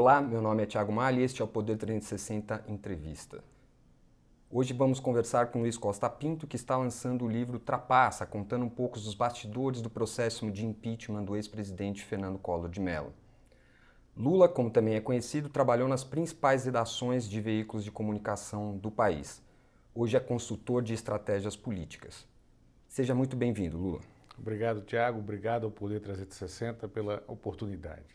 Olá, meu nome é Thiago Malha e este é o Poder 360 Entrevista. Hoje vamos conversar com Luiz Costa Pinto, que está lançando o livro Trapaça, contando um pouco dos bastidores do processo de impeachment do ex-presidente Fernando Collor de Mello. Lula, como também é conhecido, trabalhou nas principais redações de veículos de comunicação do país. Hoje é consultor de estratégias políticas. Seja muito bem-vindo, Lula. Obrigado, Thiago. Obrigado ao Poder 360 pela oportunidade.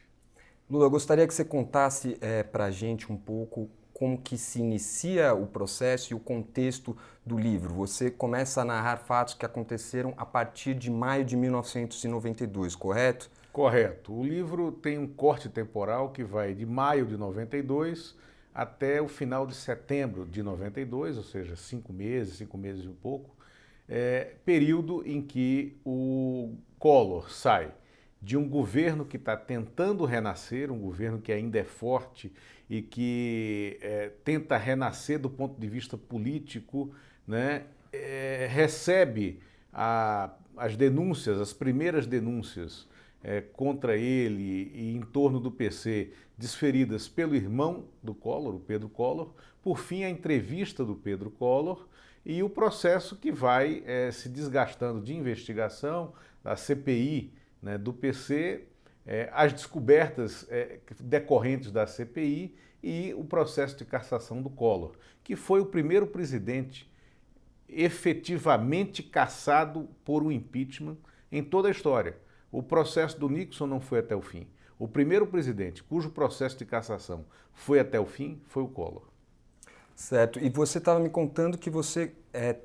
Lula, eu gostaria que você contasse para a gente um pouco como que se inicia o processo e o contexto do livro. Você começa a narrar fatos que aconteceram a partir de maio de 1992, correto? Correto. O livro tem um corte temporal que vai de maio de 92 até o final de setembro de 92, ou seja, 5 meses e um pouco, período em que o Collor sai de um governo que está tentando renascer, um governo que ainda é forte e que tenta renascer do ponto de vista político, né? Recebe as denúncias, as primeiras denúncias contra ele e em torno do PC, desferidas pelo irmão do Collor, o Pedro Collor, por fim a entrevista do Pedro Collor e o processo que vai se desgastando de investigação da CPI, né, do PC, as descobertas decorrentes da CPI e o processo de cassação do Collor, que foi o primeiro presidente efetivamente cassado por um impeachment em toda a história. O processo do Nixon não foi até o fim. O primeiro presidente cujo processo de cassação foi até o fim foi o Collor. Certo. E você estava me contando que você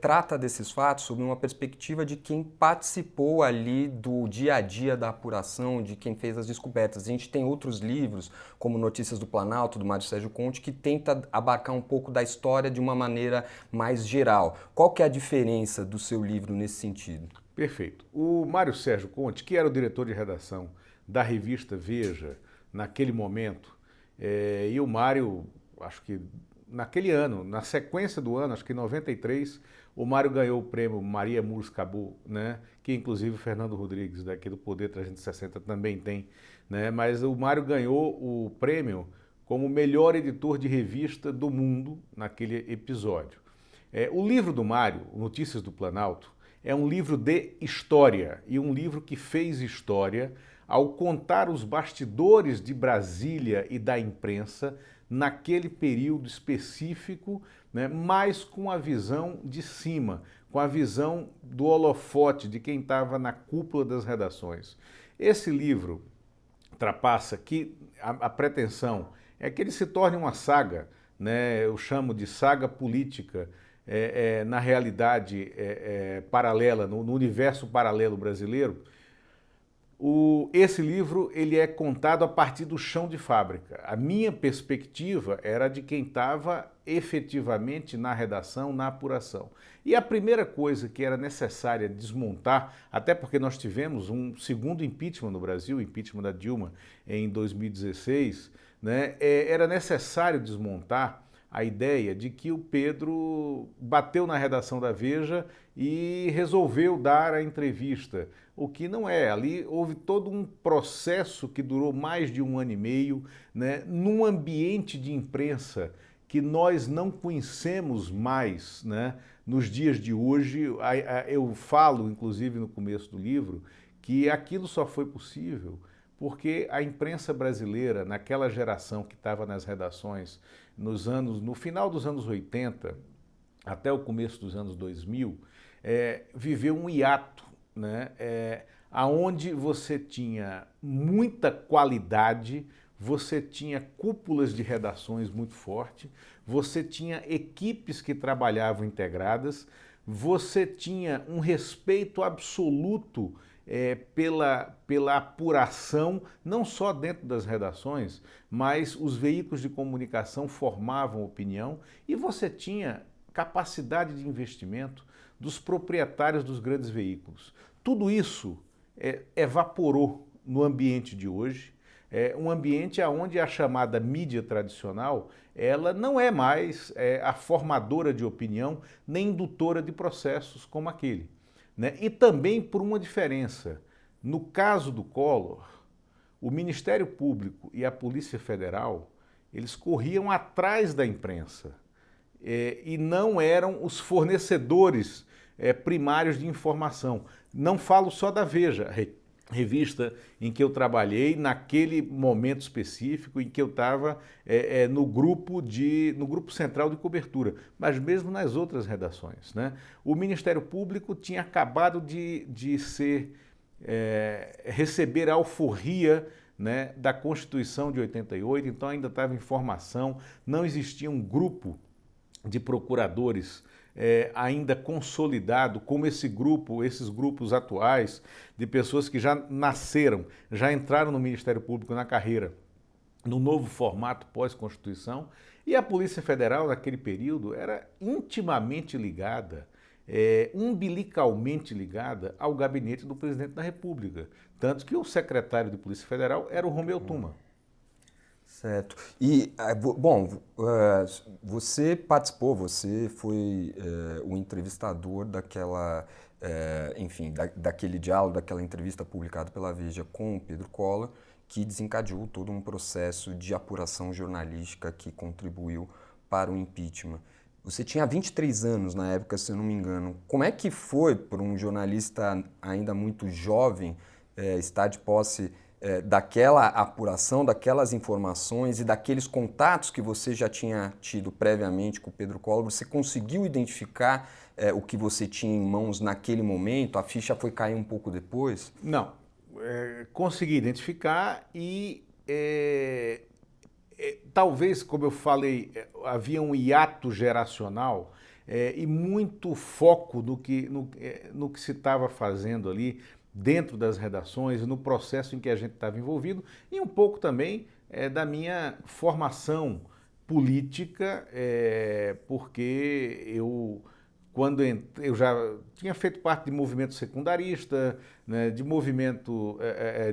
trata desses fatos sob uma perspectiva de quem participou ali do dia a dia da apuração, de quem fez as descobertas. A gente tem outros livros, como Notícias do Planalto, do Mário Sérgio Conte, que tenta abarcar um pouco da história de uma maneira mais geral. Qual que é a diferença do seu livro nesse sentido? Perfeito. O Mário Sérgio Conte, que era o diretor de redação da revista Veja, naquele momento, e o Mário, acho que naquele ano, na sequência do ano, acho que em 93, o Mário ganhou o prêmio Maria Murs Cabot, né? Que inclusive o Fernando Rodrigues, daqui do Poder 360, também tem, né? Mas o Mário ganhou o prêmio como melhor editor de revista do mundo naquele episódio. O livro do Mário, Notícias do Planalto, é um livro de história e um livro que fez história ao contar os bastidores de Brasília e da imprensa naquele período específico, né, mas com a visão de cima, com a visão do holofote de quem estava na cúpula das redações. Esse livro, Trapaça, que a pretensão é que ele se torne uma saga, né, eu chamo de saga política, na realidade paralela, no universo paralelo brasileiro. Esse livro ele é contado a partir do chão de fábrica. A minha perspectiva era de quem estava efetivamente na redação, na apuração. E a primeira coisa que era necessária desmontar, até porque nós tivemos um segundo impeachment no Brasil, o impeachment da Dilma em 2016, né, era necessário desmontar a ideia de que o Pedro bateu na redação da Veja e resolveu dar a entrevista, o que não é. Ali houve todo um processo que durou mais de 1 ano e meio, né, num ambiente de imprensa que nós não conhecemos mais, né, nos dias de hoje. Eu falo, inclusive no começo do livro, que aquilo só foi possível porque a imprensa brasileira, naquela geração que estava nas redações no final dos anos 80 até o começo dos anos 2000, viveu um hiato, né, aonde você tinha muita qualidade, você tinha cúpulas de redações muito fortes, você tinha equipes que trabalhavam integradas, você tinha um respeito absoluto pela apuração, não só dentro das redações, mas os veículos de comunicação formavam opinião e você tinha capacidade de investimento dos proprietários dos grandes veículos. Tudo isso evaporou no ambiente de hoje, um ambiente onde a chamada mídia tradicional ela não é mais a formadora de opinião nem indutora de processos como aquele. Né? E também por uma diferença. No caso do Collor, o Ministério Público e a Polícia Federal eles corriam atrás da imprensa e não eram os fornecedores primários de informação. Não falo só da Veja, revista em que eu trabalhei naquele momento específico em que eu estava no grupo central de cobertura, mas mesmo nas outras redações, né? O Ministério Público tinha acabado de receber a alforria, né, da Constituição de 88, então ainda estava em formação, não existia um grupo de procuradores ainda consolidado, como esses grupos atuais, de pessoas que já nasceram, já entraram no Ministério Público na carreira, no novo formato pós-Constituição, e a Polícia Federal, naquele período, era intimamente ligada, umbilicalmente ligada ao gabinete do presidente da República. Tanto que o secretário de Polícia Federal era o Romeu Tuma. Certo. E, bom, você participou, você foi o entrevistador daquela, enfim, daquele diálogo, daquela entrevista publicada pela Veja com o Pedro Collor, que desencadeou todo um processo de apuração jornalística que contribuiu para o impeachment. Você tinha 23 anos na época, se eu não me engano. Como é que foi para um jornalista ainda muito jovem estar de posse daquela apuração, daquelas informações e daqueles contatos que você já tinha tido previamente com o Pedro Collor? Você conseguiu identificar o que você tinha em mãos naquele momento? A ficha foi cair um pouco depois? Não. Consegui identificar e talvez, como eu falei, havia um hiato geracional e muito foco no que se estava fazendo ali dentro das redações e no processo em que a gente estava envolvido e um pouco também da minha formação política, porque quando eu já tinha feito parte de movimento secundarista, né, de movimento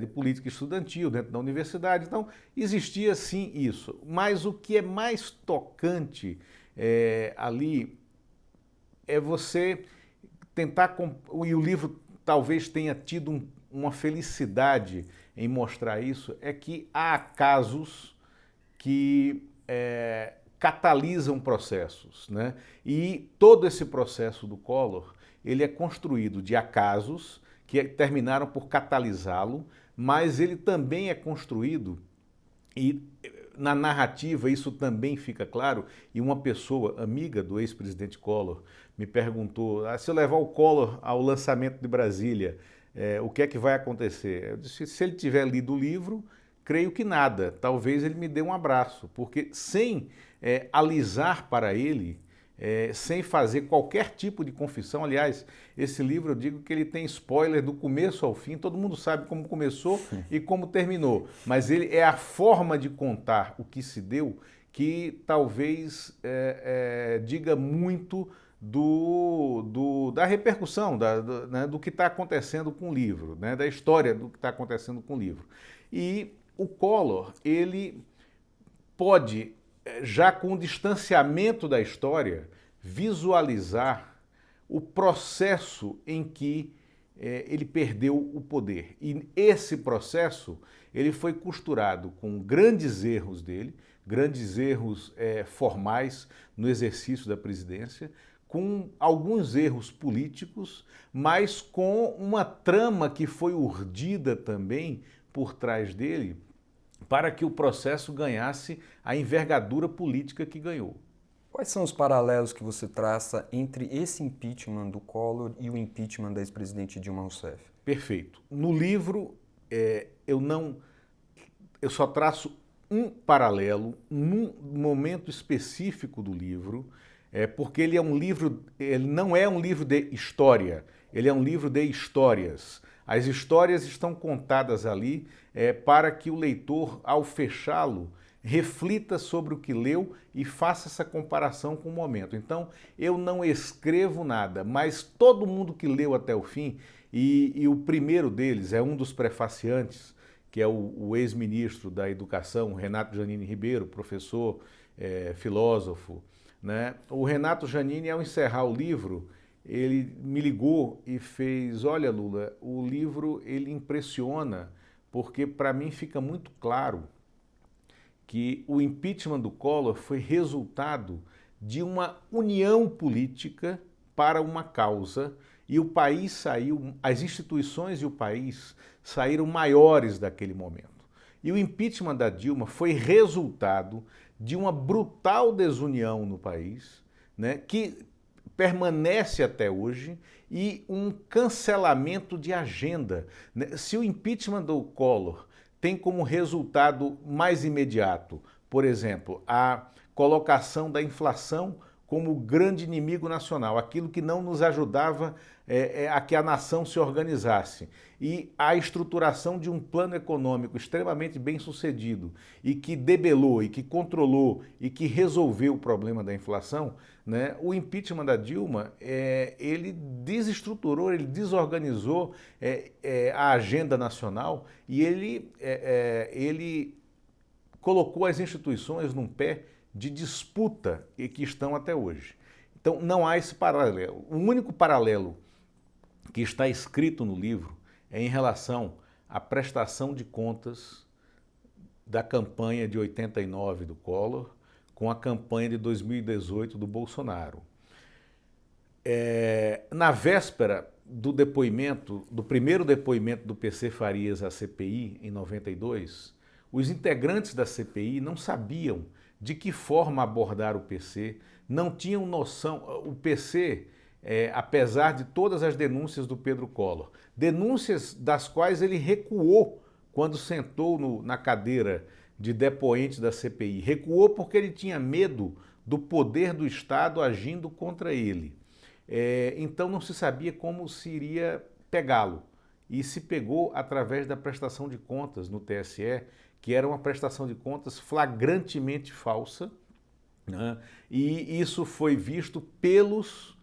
de política estudantil dentro da universidade, então existia sim isso. Mas o que é mais tocante ali é você tentar, e o livro talvez tenha tido uma felicidade em mostrar isso, é que há casos que catalisam processos, né? E todo esse processo do Collor, ele é construído de acasos que terminaram por catalisá-lo, mas ele também é construído, e na narrativa isso também fica claro, e uma pessoa amiga do ex-presidente Collor me perguntou, se eu levar o Collor ao lançamento de Brasília, o que é que vai acontecer? Eu disse, se ele tiver lido o livro, creio que nada, talvez ele me dê um abraço, porque sem alisar para ele, sem fazer qualquer tipo de confissão, aliás, esse livro eu digo que ele tem spoiler do começo ao fim, todo mundo sabe como começou e como terminou, mas ele é a forma de contar o que se deu que talvez diga muito da repercussão, né, do que está acontecendo com o livro, né, da história do que está acontecendo com o livro. E o Collor, ele pode, já com o distanciamento da história, visualizar o processo em que ele perdeu o poder. E esse processo, ele foi costurado com grandes erros dele, grandes erros formais no exercício da presidência, com alguns erros políticos, mas com uma trama que foi urdida também por trás dele para que o processo ganhasse a envergadura política que ganhou. Quais são os paralelos que você traça entre esse impeachment do Collor e o impeachment da ex-presidente Dilma Rousseff? Perfeito. No livro, eu só traço um paralelo num momento específico do livro, porque ele não é um livro de história, ele é um livro de histórias. As histórias estão contadas ali para que o leitor, ao fechá-lo, reflita sobre o que leu e faça essa comparação com o momento. Então, eu não escrevo nada, mas todo mundo que leu até o fim, e o primeiro deles é um dos prefaciantes, que é o ex-ministro da Educação, Renato Janine Ribeiro, professor, filósofo, né? O Renato Janine, ao encerrar o livro, ele me ligou e fez, olha Lula, o livro ele impressiona, porque para mim fica muito claro que o impeachment do Collor foi resultado de uma união política para uma causa e o país saiu, as instituições e o país saíram maiores daquele momento. E o impeachment da Dilma foi resultado de uma brutal desunião no país, né, que permanece até hoje, e um cancelamento de agenda. Se o impeachment do Collor tem como resultado mais imediato, por exemplo, a colocação da inflação como grande inimigo nacional, aquilo que não nos ajudava a que a nação se organizasse, e a estruturação de um plano econômico extremamente bem sucedido e que debelou, e que controlou, e que resolveu o problema da inflação, né? O impeachment da Dilma, ele desestruturou, ele desorganizou a agenda nacional e ele colocou as instituições num pé de disputa e que estão até hoje. Então não há esse paralelo. O único paralelo que está escrito no livro é em relação à prestação de contas da campanha de 89 do Collor com a campanha de 2018 do Bolsonaro. Na véspera do depoimento, do primeiro depoimento do PC Farias à CPI, em 92, os integrantes da CPI não sabiam de que forma abordar o PC, não tinham noção. O PC, apesar de todas as denúncias do Pedro Collor, denúncias das quais ele recuou quando sentou na cadeira de depoente da CPI, recuou porque ele tinha medo do poder do Estado agindo contra ele. Então não se sabia como se iria pegá-lo, e se pegou através da prestação de contas no TSE, que era uma prestação de contas flagrantemente falsa, né? E isso foi visto pelos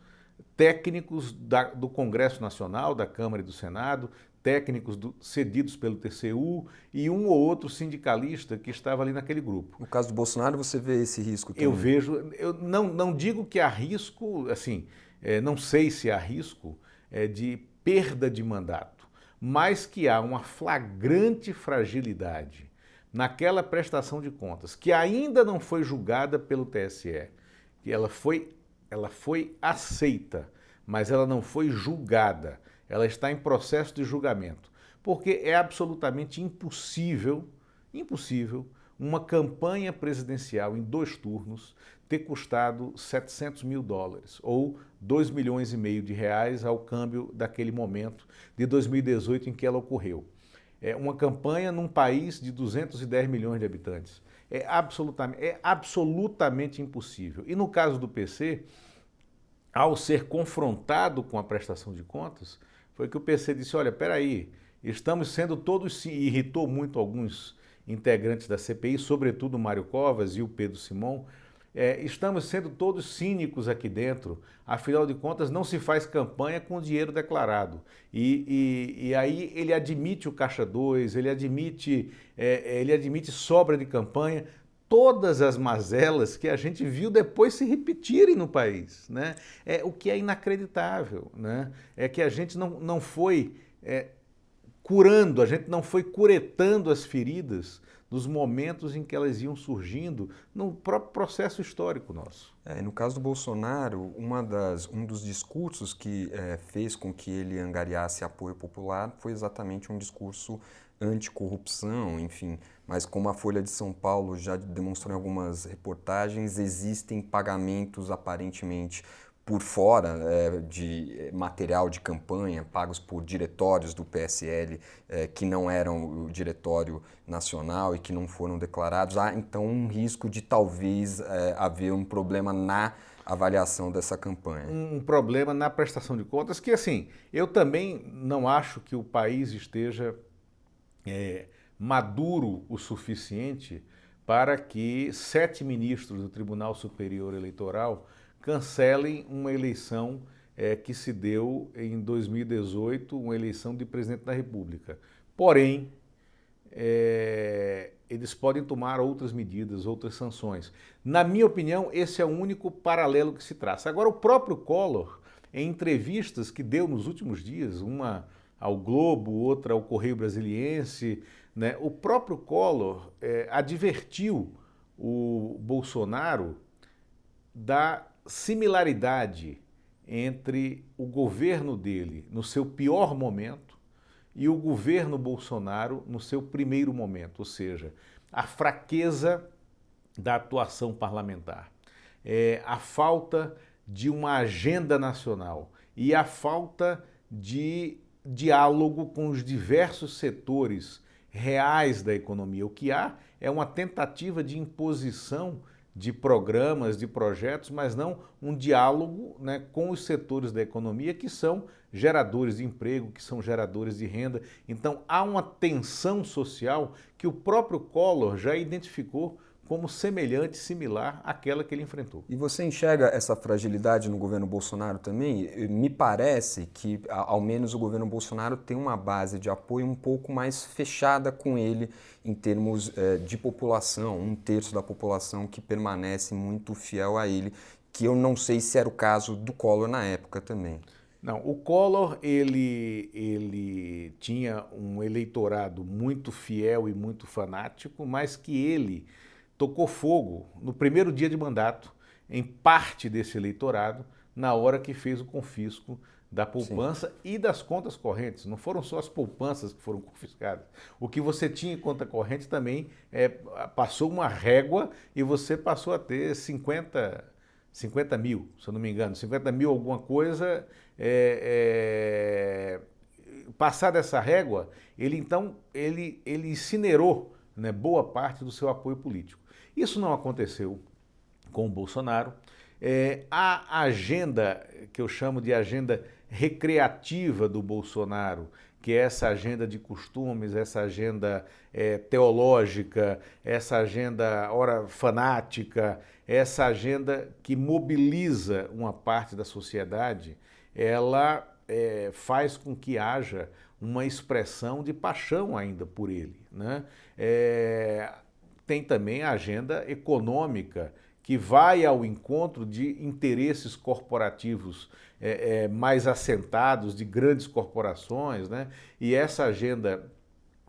técnicos do Congresso Nacional, da Câmara e do Senado, técnicos cedidos pelo TCU e um ou outro sindicalista que estava ali naquele grupo. No caso do Bolsonaro, você vê esse risco também? Eu vejo, eu não digo que há risco, assim, não sei se há risco de perda de mandato, mas que há uma flagrante fragilidade naquela prestação de contas, que ainda não foi julgada pelo TSE, que ela foi aceita, mas ela não foi julgada, ela está em processo de julgamento, porque é absolutamente impossível uma campanha presidencial em 2 turnos ter custado 700 mil dólares, ou 2 milhões e meio de reais ao câmbio daquele momento de 2018 em que ela ocorreu. Uma campanha num país de 210 milhões de habitantes. É absolutamente impossível. E no caso do PC, ao ser confrontado com a prestação de contas, foi que o PC disse, olha, peraí, estamos sendo todos, e irritou muito alguns integrantes da CPI, sobretudo o Mário Covas e o Pedro Simon, estamos sendo todos cínicos aqui dentro, afinal de contas não se faz campanha com dinheiro declarado. E aí ele admite o Caixa 2, ele admite sobra de campanha, todas as mazelas que a gente viu depois se repetirem no país, né? O que é inacreditável, né? É que a gente não foi curando, a gente não foi curetando as feridas nos momentos em que elas iam surgindo no próprio processo histórico nosso. No caso do Bolsonaro, um dos discursos que fez com que ele angariasse apoio popular foi exatamente um discurso anticorrupção, enfim. Mas como a Folha de São Paulo já demonstrou em algumas reportagens, existem pagamentos aparentemente por fora de material de campanha, pagos por diretórios do PSL que não eram o diretório nacional e que não foram declarados. Há então um risco de talvez haver um problema na avaliação dessa campanha. Um problema na prestação de contas que, assim, eu também não acho que o país esteja maduro o suficiente para que 7 ministros do Tribunal Superior Eleitoral cancelem uma eleição que se deu em 2018, uma eleição de presidente da República. Porém, eles podem tomar outras medidas, outras sanções. Na minha opinião, esse é o único paralelo que se traça. Agora, o próprio Collor, em entrevistas que deu nos últimos dias, uma ao Globo, outra ao Correio Brasiliense, né? O próprio Collor advertiu o Bolsonaro da similaridade entre o governo dele no seu pior momento e o governo Bolsonaro no seu primeiro momento, ou seja, a fraqueza da atuação parlamentar, a falta de uma agenda nacional e a falta de diálogo com os diversos setores reais da economia. O que há é uma tentativa de imposição de programas, de projetos, mas não um diálogo, né, com os setores da economia que são geradores de emprego, que são geradores de renda. Então há uma tensão social que o próprio Collor já identificou como semelhante, similar àquela que ele enfrentou. E você enxerga essa fragilidade no governo Bolsonaro também? Me parece que, ao menos, o governo Bolsonaro tem uma base de apoio um pouco mais fechada com ele em termos de população, 1/3 da população que permanece muito fiel a ele, que eu não sei se era o caso do Collor na época também. Não, o Collor, ele tinha um eleitorado muito fiel e muito fanático, mas que ele tocou fogo no primeiro dia de mandato em parte desse eleitorado na hora que fez o confisco da poupança Sim. e das contas correntes. Não foram só as poupanças que foram confiscadas. O que você tinha em conta corrente também passou uma régua e você passou a ter 50 mil, se eu não me engano, 50 mil alguma coisa. Passada essa régua, ele incinerou, né, boa parte do seu apoio político. Isso não aconteceu com o Bolsonaro. A agenda, que eu chamo de agenda recreativa do Bolsonaro, que é essa agenda de costumes, essa agenda teológica, essa agenda, ora, fanática, essa agenda que mobiliza uma parte da sociedade, ela faz com que haja uma expressão de paixão ainda por ele, né? Tem também a agenda econômica, que vai ao encontro de interesses corporativos mais assentados, de grandes corporações, né? E essa agenda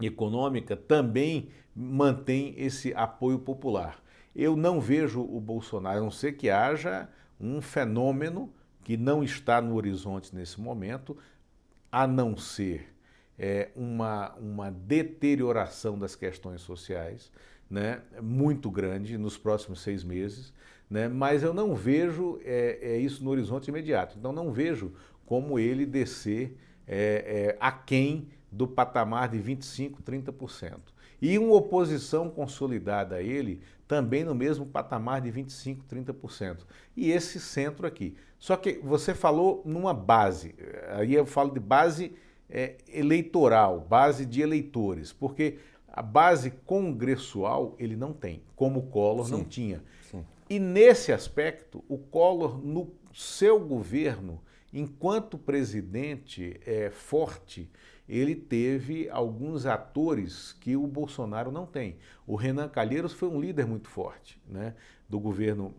econômica também mantém esse apoio popular. Eu não vejo o Bolsonaro, a não ser que haja um fenômeno que não está no horizonte nesse momento, a não ser uma deterioração das questões sociais, né, muito grande nos próximos 6 meses, né, mas eu não vejo isso no horizonte imediato. Então não vejo como ele descer aquém do patamar de 25%, 30%. E uma oposição consolidada a ele também no mesmo patamar de 25%, 30%. E esse centro aqui. Só que você falou numa base, aí eu falo de base eleitoral, base de eleitores, porque a base congressual ele não tem, como o Collor não tinha. Sim. E nesse aspecto, o Collor, no seu governo, enquanto presidente forte, ele teve alguns atores que o Bolsonaro não tem. O Renan Calheiros foi um líder muito forte, né, do governo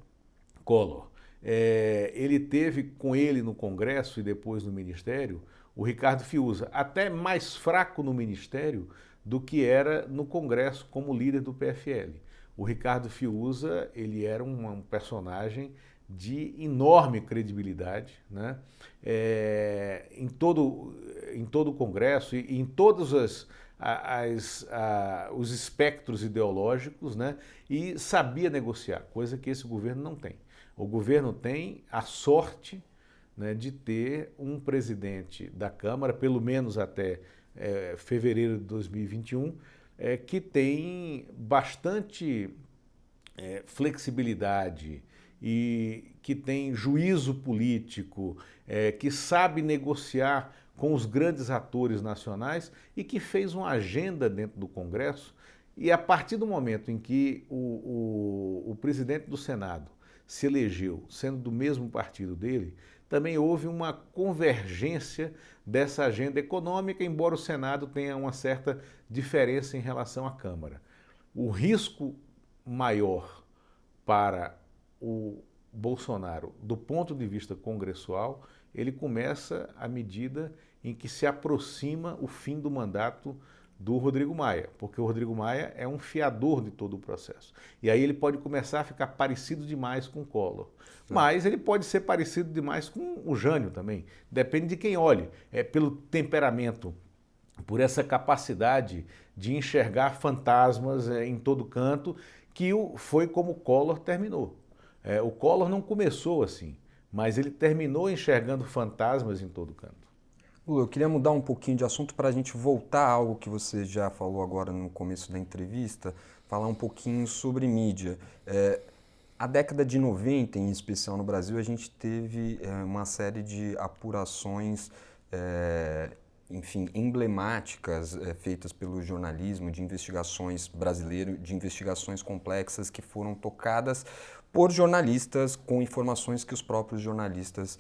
Collor. Ele teve com ele no Congresso e depois no Ministério o Ricardo Fiuza, até mais fraco no Ministério do que era no Congresso como líder do PFL. O Ricardo Fiuza, ele era um personagem de enorme credibilidade, né? Em todo o Congresso e em todos os espectros ideológicos, né? E sabia negociar, coisa que esse governo não tem. O governo tem a sorte, né, de ter um presidente da Câmara, pelo menos até fevereiro de 2021, que tem bastante flexibilidade e que tem juízo político, que sabe negociar com os grandes atores nacionais e que fez uma agenda dentro do Congresso. E a partir do momento em que o presidente do Senado se elegeu sendo do mesmo partido dele, também houve uma convergência dessa agenda econômica, embora o Senado tenha uma certa diferença em relação à Câmara. O risco maior para o Bolsonaro, do ponto de vista congressual, ele começa à medida em que se aproxima o fim do mandato do Rodrigo Maia, porque o Rodrigo Maia é um fiador de todo o processo. E aí ele pode começar a ficar parecido demais com o Collor. Mas ele pode ser parecido demais com o Jânio também. Depende de quem olhe. É pelo temperamento, por essa capacidade de enxergar fantasmas em todo canto, que foi como o Collor terminou. O Collor não começou assim, mas ele terminou enxergando fantasmas em todo canto. Lula, eu queria mudar um pouquinho de assunto para a gente voltar a algo que você já falou agora no começo da entrevista, falar um pouquinho sobre mídia. A década de 90, em especial no Brasil, a gente teve uma série de apurações, enfim, emblemáticas feitas pelo jornalismo, de investigações brasileiro, de investigações complexas que foram tocadas por jornalistas com informações que os próprios jornalistas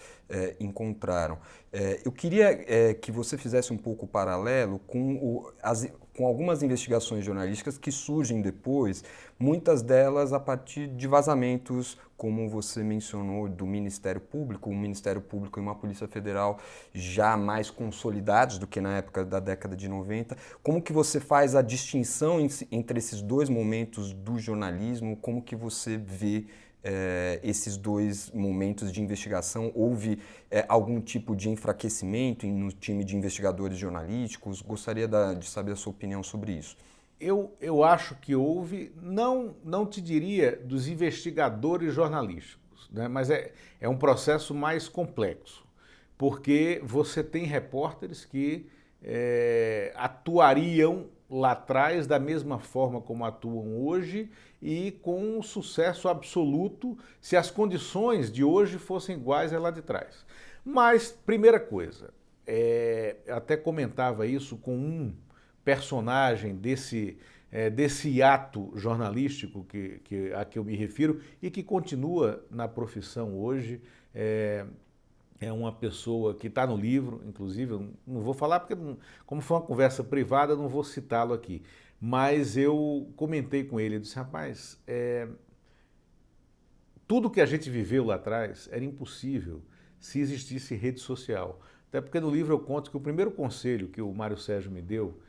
encontraram. Eu queria que você fizesse um pouco o paralelo com algumas investigações jornalísticas que surgem depois, muitas delas a partir de vazamentos, como você mencionou, do Ministério Público, um Ministério Público e uma Polícia Federal já mais consolidados do que na época da década de 90. Como que você faz a distinção entre esses dois momentos do jornalismo? Como que você vê esses dois momentos de investigação? Houve algum tipo de enfraquecimento no time de investigadores jornalísticos? Gostaria de saber a sua opinião sobre isso. Eu acho que houve, não te diria dos investigadores jornalísticos, né? Mas é um processo mais complexo, porque você tem repórteres que atuariam lá atrás da mesma forma como atuam hoje e com um sucesso absoluto se as condições de hoje fossem iguais a lá de trás. Mas, primeira coisa, até comentava isso com um personagem desse ato jornalístico a que eu me refiro e que continua na profissão hoje. É uma pessoa que está no livro, inclusive, eu não vou falar porque, como foi uma conversa privada, eu não vou citá-lo aqui. Mas eu comentei com ele, eu disse, rapaz, tudo que a gente viveu lá atrás era impossível se existisse rede social. Até porque no livro eu conto que o primeiro conselho que o Mário Sérgio me deu,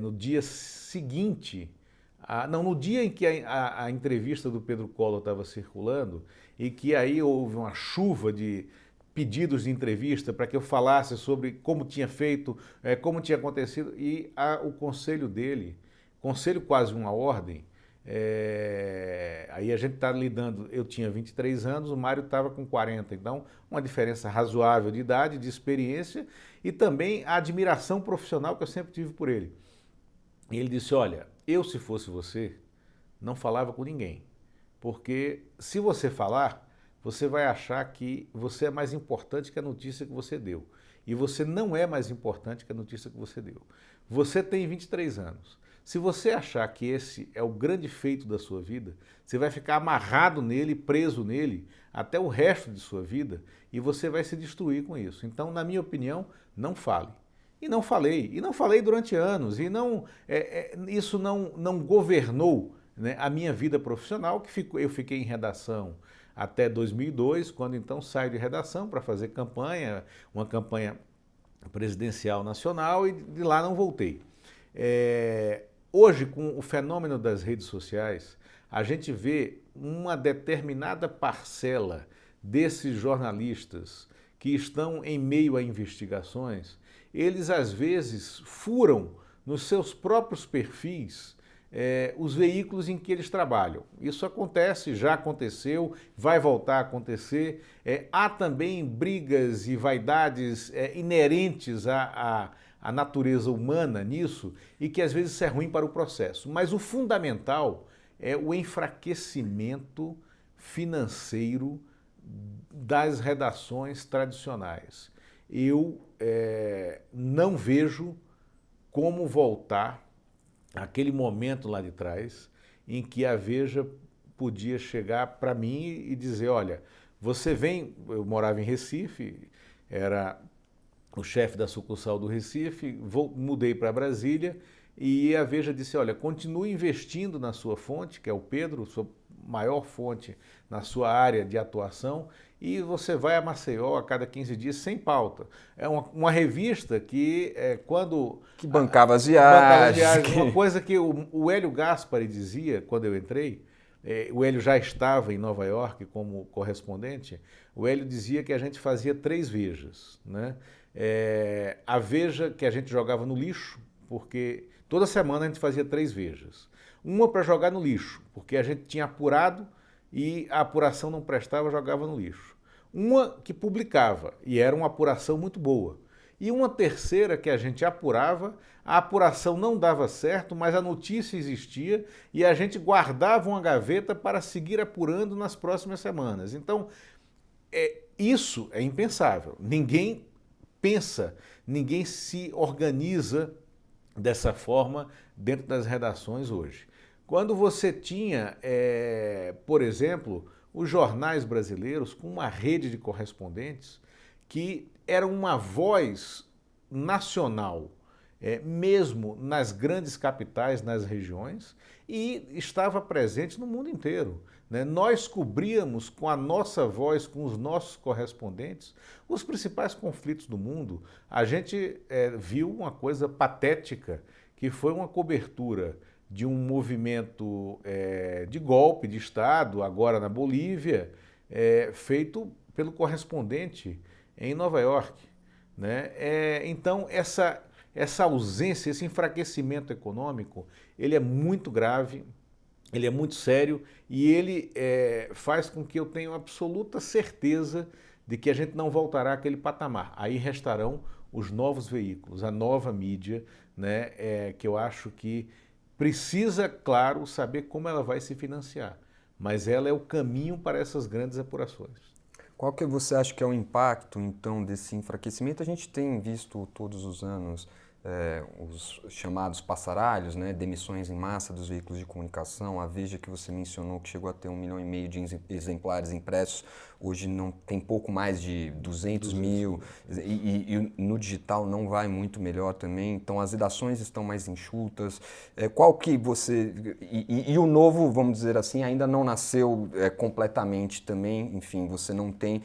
no dia seguinte, no dia em que a entrevista do Pedro Collor estava circulando, e que aí houve uma chuva de pedidos de entrevista para que eu falasse sobre como tinha feito, como tinha acontecido, e o conselho dele, conselho quase uma ordem, aí a gente está lidando, eu tinha 23 anos, o Mário estava com 40, então uma diferença razoável de idade, de experiência e também a admiração profissional que eu sempre tive por ele. E ele disse, olha, eu se fosse você, não falava com ninguém, porque se você falar, você vai achar que você é mais importante que a notícia que você deu. E você não é mais importante que a notícia que você deu. Você tem 23 anos. Se você achar que esse é o grande feito da sua vida, você vai ficar amarrado nele, preso nele, até o resto de sua vida, e você vai se destruir com isso. Então, na minha opinião, não fale. E não falei durante anos, e isso não governou, né, a minha vida profissional, eu fiquei em redação até 2002, quando então saio de redação para fazer campanha, uma campanha presidencial nacional, e de lá não voltei. Hoje, com o fenômeno das redes sociais, a gente vê uma determinada parcela desses jornalistas que estão em meio a investigações, eles às vezes furam nos seus próprios perfis os veículos em que eles trabalham. Isso acontece, já aconteceu, vai voltar a acontecer. Há também brigas e vaidades inerentes à natureza humana nisso e que às vezes isso é ruim para o processo. Mas o fundamental é o enfraquecimento financeiro das redações tradicionais. Eu não vejo como voltar aquele momento lá de trás em que a Veja podia chegar para mim e dizer, olha, você vem, eu morava em Recife, era o chefe da sucursal do Recife, mudei para Brasília e a Veja disse, olha, continue investindo na sua fonte, que é o Pedro, sua maior fonte na sua área de atuação, e você vai a Maceió a cada 15 dias sem pauta. É uma revista que, quando... Que bancava as bancava as viagens. viagens, uma coisa que o Hélio Gaspari dizia quando eu entrei, o Hélio já estava em Nova York como correspondente, o Hélio dizia que a gente fazia 3 Vejas, né? A Veja que a gente jogava no lixo, porque toda semana a gente fazia 3 Vejas. Uma para jogar no lixo, porque a gente tinha apurado e a apuração não prestava, jogava no lixo. Uma que publicava, e era uma apuração muito boa. E uma terceira que a gente apurava, a apuração não dava certo, mas a notícia existia e a gente guardava uma gaveta para seguir apurando nas próximas semanas. Então, isso é impensável. Ninguém pensa, ninguém se organiza dessa forma dentro das redações hoje. Quando você tinha, por exemplo, os jornais brasileiros com uma rede de correspondentes que eram uma voz nacional, mesmo nas grandes capitais, nas regiões, e estava presente no mundo inteiro, né? Nós cobríamos com a nossa voz, com os nossos correspondentes, os principais conflitos do mundo. A gente viu uma coisa patética, que foi uma cobertura de um movimento de golpe de Estado, agora na Bolívia, feito pelo correspondente em Nova York, né? Então, essa ausência, esse enfraquecimento econômico, ele é muito grave, ele é muito sério e ele faz com que eu tenha absoluta certeza de que a gente não voltará àquele patamar. Aí restarão os novos veículos, a nova mídia, né? Que eu acho que precisa, claro, saber como ela vai se financiar, mas ela é o caminho para essas grandes apurações. Qual que você acha que é o impacto, então, desse enfraquecimento? A gente tem visto todos os anos os chamados passaralhos, né, demissões em massa dos veículos de comunicação. A Veja, que você mencionou, que chegou a ter 1,5 milhão de exemplares impressos, hoje não tem pouco mais de 200 mil, e no digital não vai muito melhor também. Então as redações estão mais enxutas. Qual que você... E o novo, vamos dizer assim, ainda não nasceu completamente também. Enfim, você não tem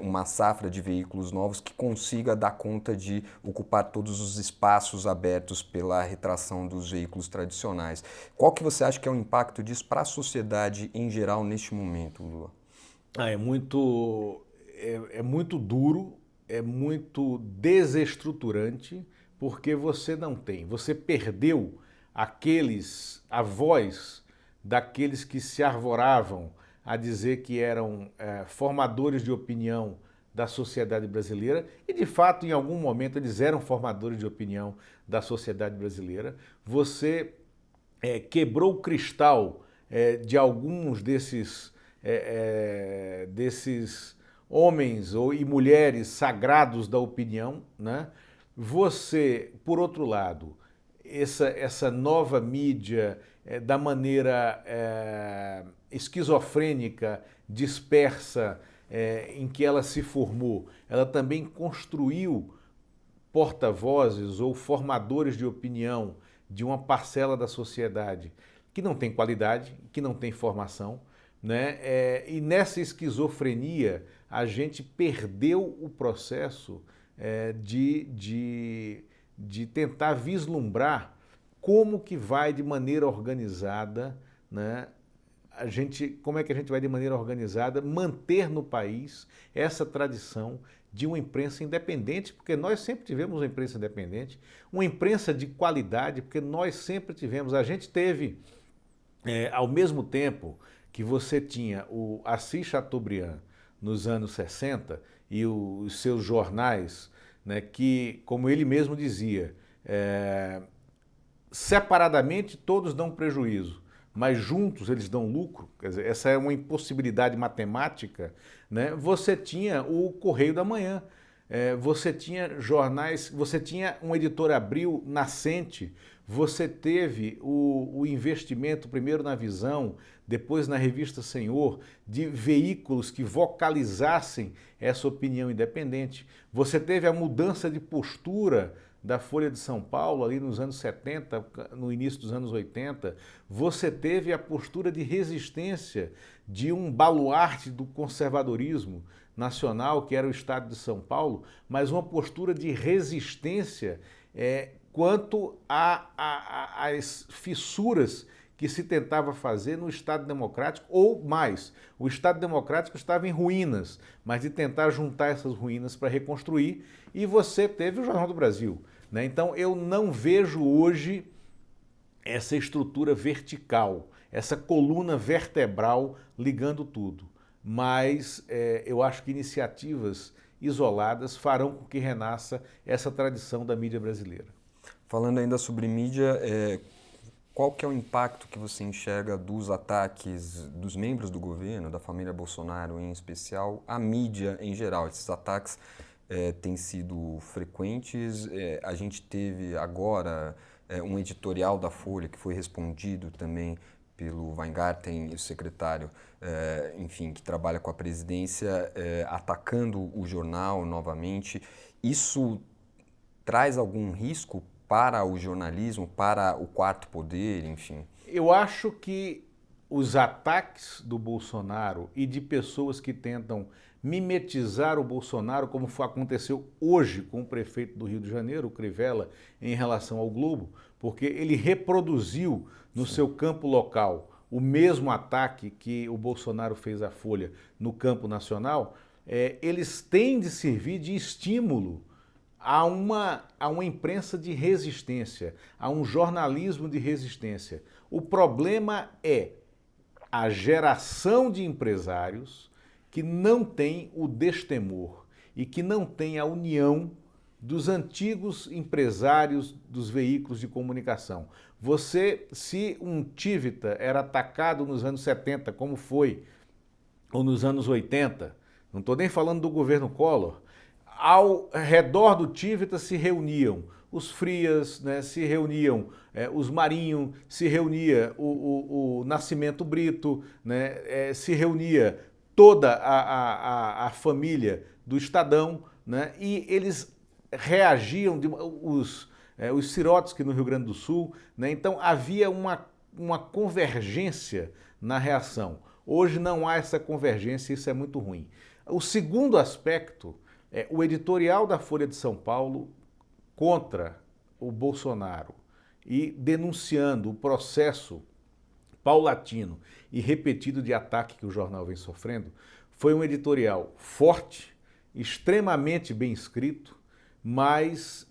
uma safra de veículos novos que consiga dar conta de ocupar todos os espaços abertos pela retração dos veículos tradicionais. Qual que você acha que é o impacto disso para a sociedade em geral neste momento, Lula? É muito duro, é muito desestruturante, porque você perdeu a voz daqueles que se arvoravam a dizer que eram formadores de opinião da sociedade brasileira, e de fato, em algum momento, eles eram formadores de opinião da sociedade brasileira. Você quebrou o cristal de alguns desses homens e mulheres sagrados da opinião, né? Você, por outro lado, essa nova mídia da maneira esquizofrênica, dispersa, em que ela se formou, ela também construiu porta-vozes ou formadores de opinião de uma parcela da sociedade que não tem qualidade, que não tem formação, né? E nessa esquizofrenia a gente perdeu o processo de tentar vislumbrar como que vai de maneira organizada, né? Como é que a gente vai de maneira organizada manter no país essa tradição de uma imprensa independente, porque nós sempre tivemos uma imprensa independente, uma imprensa de qualidade, porque nós sempre tivemos. A gente teve, ao mesmo tempo que você tinha o Assis Chateaubriand nos anos 60 e os seus jornais, né, que, como ele mesmo dizia, separadamente todos dão prejuízo, mas juntos eles dão lucro. Quer dizer, essa é uma impossibilidade matemática, né? Você tinha o Correio da Manhã, você tinha jornais, você tinha um Editor Abril nascente, você teve o investimento primeiro na Visão, depois na Revista Senhor, de veículos que vocalizassem essa opinião independente. Você teve a mudança de postura da Folha de São Paulo, ali nos anos 70, no início dos anos 80, você teve a postura de resistência de um baluarte do conservadorismo, nacional, que era o Estado de São Paulo, mas uma postura de resistência quanto às fissuras que se tentava fazer no Estado Democrático, ou mais, o Estado Democrático estava em ruínas, mas de tentar juntar essas ruínas para reconstruir, e você teve o Jornal do Brasil, né? Então eu não vejo hoje essa estrutura vertical, essa coluna vertebral ligando tudo, mas eu acho que iniciativas isoladas farão com que renasça essa tradição da mídia brasileira. Falando ainda sobre mídia, qual que é o impacto que você enxerga dos ataques dos membros do governo, da família Bolsonaro em especial, à mídia em geral? Esses ataques têm sido frequentes. A gente teve agora um editorial da Folha que foi respondido também pelo Weingarten, o secretário, enfim, que trabalha com a presidência, atacando o jornal novamente. Isso traz algum risco para o jornalismo, para o quarto poder, enfim? Eu acho que os ataques do Bolsonaro e de pessoas que tentam mimetizar o Bolsonaro, como aconteceu hoje com o prefeito do Rio de Janeiro, o Crivella, em relação ao Globo, porque ele reproduziu no seu campo local o mesmo ataque que o Bolsonaro fez à Folha no campo nacional, eles têm de servir de estímulo a uma imprensa de resistência, a um jornalismo de resistência. O problema é a geração de empresários que não tem o destemor e que não tem a união dos antigos empresários dos veículos de comunicação. Se um Tivita era atacado nos anos 70, como foi, ou nos anos 80, não estou nem falando do governo Collor, ao redor do Tivita se reuniam os Frias, né, se reuniam os Marinho, se reunia o Nascimento Brito, né, se reunia toda a família do Estadão, né, e eles reagiam, os Sirotsky no Rio Grande do Sul, né, então havia uma convergência na reação. Hoje não há essa convergência e isso é muito ruim. O segundo aspecto é o editorial da Folha de São Paulo contra o Bolsonaro e denunciando o processo paulatino e repetido de ataque que o jornal vem sofrendo, foi um editorial forte, extremamente bem escrito, mas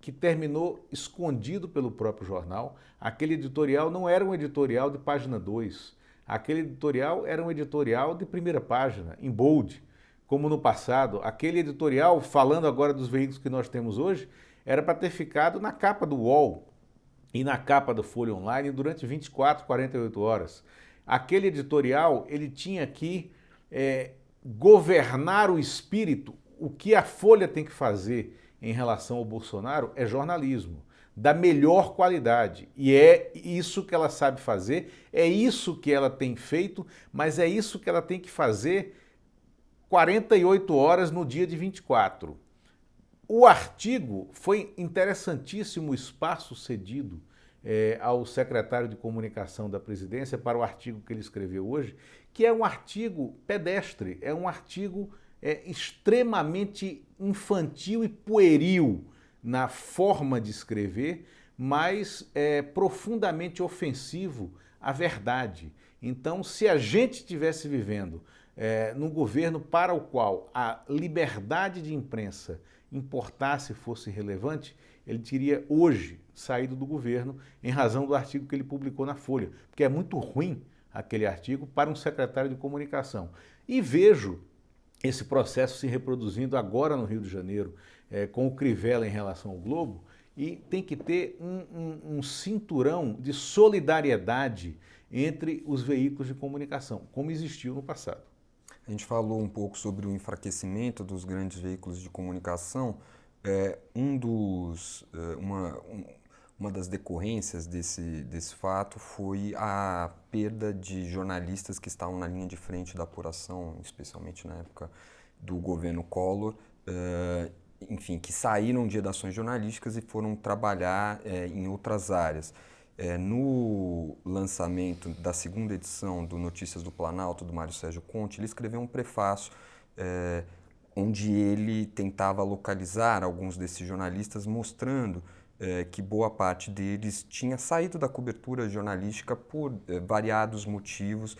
que terminou escondido pelo próprio jornal. Aquele editorial não era um editorial de página 2, aquele editorial era um editorial de primeira página, em bold, como no passado. Aquele editorial, falando agora dos veículos que nós temos hoje, era para ter ficado na capa do UOL e na capa do Folha Online durante 24, 48 horas. Aquele editorial, ele tinha que governar o espírito. O que a Folha tem que fazer em relação ao Bolsonaro é jornalismo, da melhor qualidade. E é isso que ela sabe fazer, é isso que ela tem feito, mas é isso que ela tem que fazer 48 horas no dia de 24. O artigo foi interessantíssimo, o espaço cedido ao secretário de comunicação da presidência para o artigo que ele escreveu hoje, que é um artigo pedestre, é um artigo extremamente infantil e pueril na forma de escrever, mas profundamente ofensivo à verdade. Então, se a gente estivesse vivendo num governo para o qual a liberdade de imprensa importasse e fosse relevante, ele teria hoje saído do governo em razão do artigo que ele publicou na Folha, porque é muito ruim aquele artigo para um secretário de comunicação. E vejo esse processo se reproduzindo agora no Rio de Janeiro, com o Crivella em relação ao Globo, e tem que ter um cinturão de solidariedade entre os veículos de comunicação, como existiu no passado. A gente falou um pouco sobre o enfraquecimento dos grandes veículos de comunicação. Uma das decorrências desse fato foi a perda de jornalistas que estavam na linha de frente da apuração, especialmente na época do governo Collor, enfim, que saíram de redações jornalísticas e foram trabalhar em outras áreas. No lançamento da segunda edição do Notícias do Planalto, do Mário Sérgio Conte, ele escreveu um prefácio onde ele tentava localizar alguns desses jornalistas, mostrando que boa parte deles tinha saído da cobertura jornalística por variados motivos.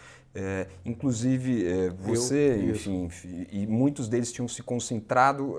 Inclusive você, enfim, e muitos deles tinham se concentrado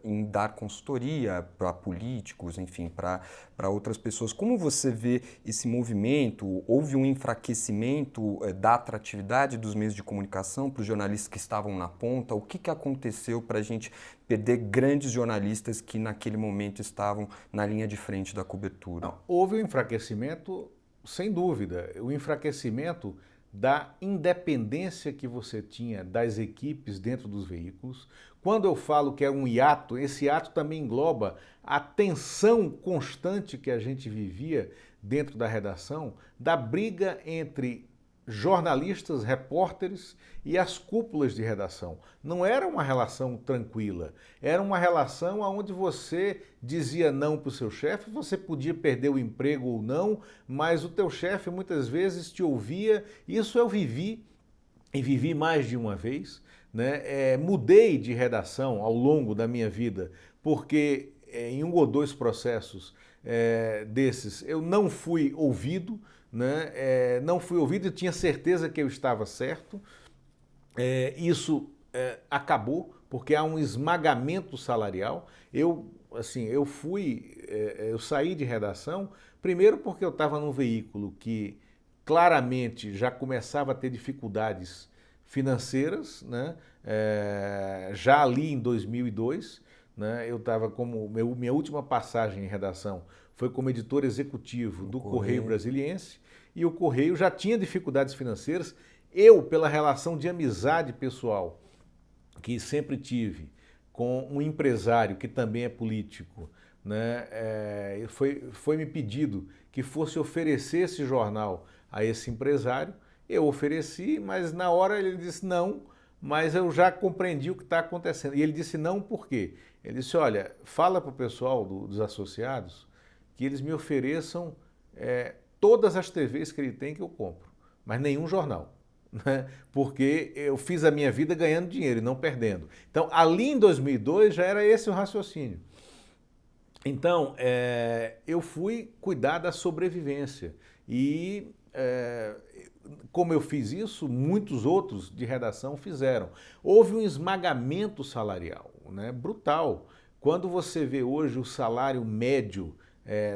em dar consultoria para políticos, enfim, para outras pessoas. Como você vê esse movimento? Houve um enfraquecimento da atratividade dos meios de comunicação para os jornalistas que estavam na ponta? O que aconteceu para a gente perder grandes jornalistas que naquele momento estavam na linha de frente da cobertura? Não, houve um enfraquecimento, sem dúvida. O enfraquecimento da independência que você tinha das equipes dentro dos veículos. Quando eu falo que é um hiato, esse hiato também engloba a tensão constante que a gente vivia dentro da redação, da briga entre jornalistas, repórteres e as cúpulas de redação. Não era uma relação tranquila, era uma relação onde você dizia não para o seu chefe, você podia perder o emprego ou não, mas o teu chefe muitas vezes te ouvia. Isso eu vivi, e vivi mais de uma vez, né? Mudei de redação ao longo da minha vida, porque em um ou dois processos desses eu não fui ouvido, né? Não fui ouvido e tinha certeza que eu estava certo. Isso acabou porque há um esmagamento salarial. Eu saí de redação primeiro porque eu estava num veículo que claramente já começava a ter dificuldades financeiras, né? Já ali em 2002, né? Eu estava minha última passagem em redação foi como editor executivo do Correio Brasiliense, e o Correio já tinha dificuldades financeiras. Eu, pela relação de amizade pessoal que sempre tive com um empresário que também é político, né, foi me pedido que fosse oferecer esse jornal a esse empresário. Eu ofereci, mas na hora ele disse não, mas eu já compreendi o que está acontecendo. E ele disse não por quê? Ele disse, olha, fala para o pessoal dos associados que eles me ofereçam todas as TVs que ele tem que eu compro, mas nenhum jornal, né? Porque eu fiz a minha vida ganhando dinheiro e não perdendo. Então, ali em 2002 já era esse o raciocínio. Então, eu fui cuidar da sobrevivência e, como eu fiz isso, muitos outros de redação fizeram. Houve um esmagamento salarial, né, brutal. Quando você vê hoje o salário médio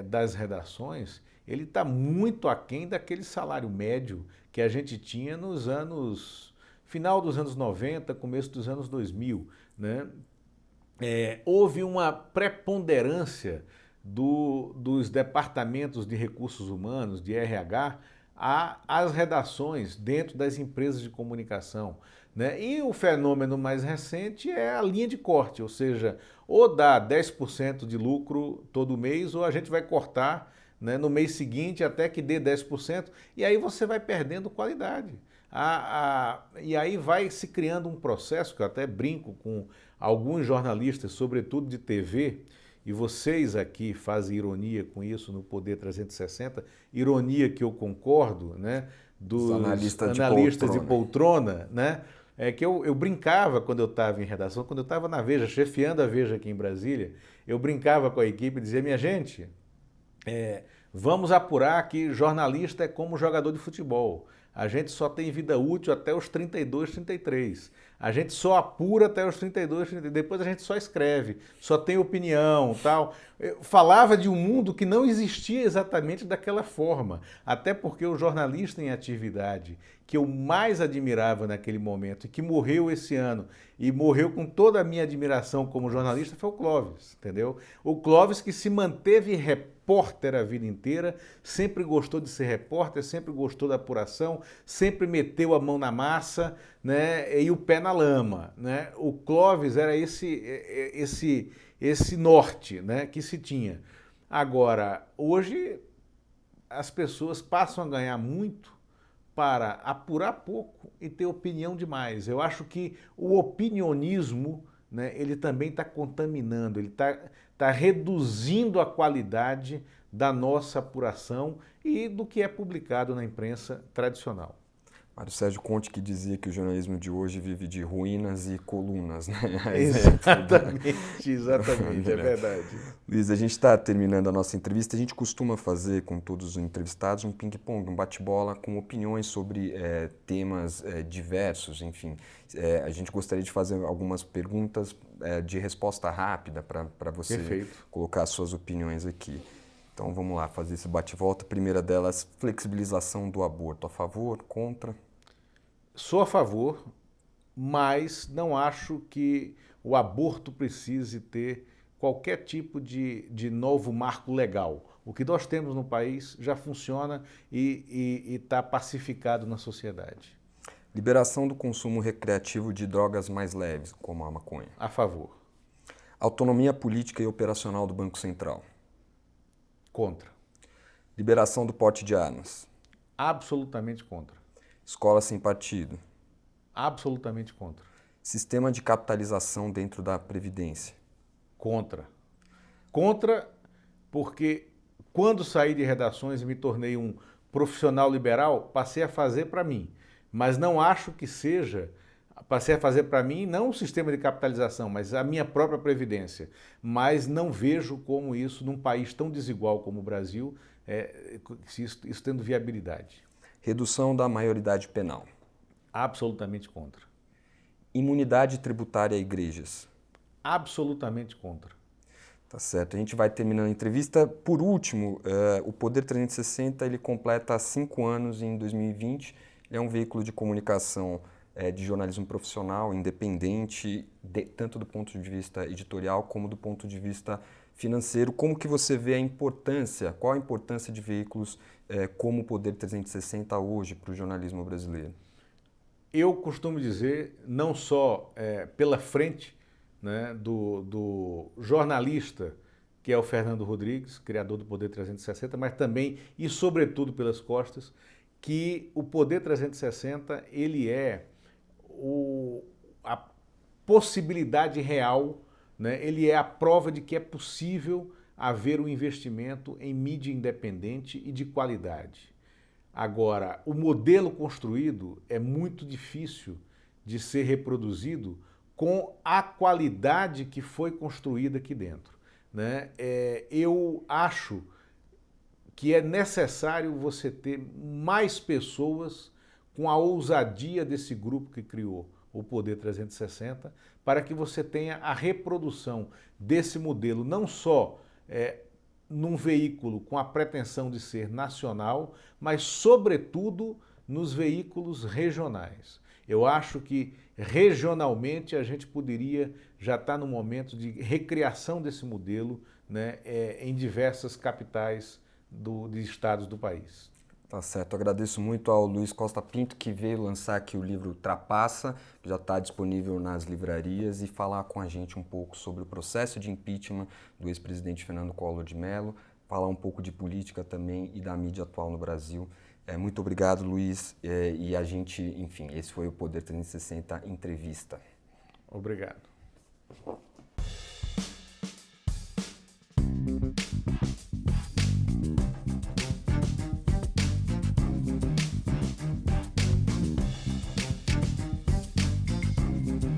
das redações, ele está muito aquém daquele salário médio que a gente tinha final dos anos 90, começo dos anos 2000, né? Houve uma preponderância dos departamentos de recursos humanos, de RH, às redações dentro das empresas de comunicação, né? E o fenômeno mais recente é a linha de corte, ou seja, ou dá 10% de lucro todo mês, ou a gente vai cortar, né, no mês seguinte até que dê 10%, e aí você vai perdendo qualidade. E aí vai se criando um processo, que eu até brinco com alguns jornalistas, sobretudo de TV, e vocês aqui fazem ironia com isso no Poder 360, ironia que eu concordo, né, dos analistas de poltrona, né? Que eu brincava quando eu estava em redação, quando eu estava na Veja, chefiando a Veja aqui em Brasília, eu brincava com a equipe e dizia, minha gente, vamos apurar que jornalista é como jogador de futebol. A gente só tem vida útil até os 32, 33. A gente só apura até os 32, 33. Depois a gente só escreve, só tem opinião, tal. Eu falava de um mundo que não existia exatamente daquela forma. Até porque o jornalista em atividade que eu mais admirava naquele momento e que morreu esse ano e morreu com toda a minha admiração como jornalista foi o Clóvis, entendeu? O Clóvis que se manteve repórter a vida inteira, sempre gostou de ser repórter, sempre gostou da apuração, sempre meteu a mão na massa, né, e o pé na lama, né? O Clóvis era esse norte, né, que se tinha. Agora, hoje as pessoas passam a ganhar muito para apurar pouco e ter opinião demais. Eu acho que o opinionismo, né, ele também está contaminando, ele está reduzindo a qualidade da nossa apuração e do que é publicado na imprensa tradicional. Mário Sérgio Conte que dizia que o jornalismo de hoje vive de ruínas e colunas, né? Exatamente, é verdade. Luiz, a gente está terminando a nossa entrevista. A gente costuma fazer com todos os entrevistados um ping-pong, um bate-bola com opiniões sobre temas diversos, enfim. A gente gostaria de fazer algumas perguntas de resposta rápida para você Perfeito. colocar as suas opiniões aqui. Então vamos lá, fazer esse bate-volta. Primeira delas, flexibilização do aborto. A favor, contra? Sou a favor, mas não acho que o aborto precise ter qualquer tipo de novo marco legal. O que nós temos no país já funciona e está pacificado na sociedade. Liberação do consumo recreativo de drogas mais leves, como a maconha. A favor. Autonomia política e operacional do Banco Central. Contra. Liberação do porte de armas. Absolutamente contra. Escola sem partido. Absolutamente contra. Sistema de capitalização dentro da Previdência. Contra. Contra porque quando saí de redações e me tornei um profissional liberal, passei a fazer para mim. Mas não acho que seja, passei a fazer para mim não o sistema de capitalização, mas a minha própria previdência. Mas não vejo como isso, num país tão desigual como o Brasil, isso tendo viabilidade. Redução da maioridade penal. Absolutamente contra. Imunidade tributária a igrejas. Absolutamente contra. Tá certo. A gente vai terminando a entrevista. Por último, o Poder 360 ele completa 5 anos em 2020. Ele é um veículo de comunicação de jornalismo profissional, independente, tanto do ponto de vista editorial como do ponto de vista financeiro. Como que você vê a importância, qual a importância de veículos como o Poder 360 hoje para o jornalismo brasileiro? Eu costumo dizer, não só pela frente, né, do jornalista, que é o Fernando Rodrigues, criador do Poder 360, mas também e sobretudo pelas costas, que o Poder 360 ele é a possibilidade real, né, ele é a prova de que é possível haver um investimento em mídia independente e de qualidade. Agora, o modelo construído é muito difícil de ser reproduzido com a qualidade que foi construída aqui dentro, né? Eu acho que é necessário você ter mais pessoas com a ousadia desse grupo que criou o Poder 360 para que você tenha a reprodução desse modelo, não só num veículo com a pretensão de ser nacional, mas, sobretudo, nos veículos regionais. Eu acho que, regionalmente, a gente poderia já estar no momento de recriação desse modelo, né, em diversas capitais de estados do país. Tá certo. Eu agradeço muito ao Luiz Costa Pinto, que veio lançar aqui o livro Trapaça, que já está disponível nas livrarias, e falar com a gente um pouco sobre o processo de impeachment do ex-presidente Fernando Collor de Mello, falar um pouco de política também e da mídia atual no Brasil. Muito obrigado, Luiz. E a gente, enfim, esse foi o Poder 360 Entrevista. Obrigado.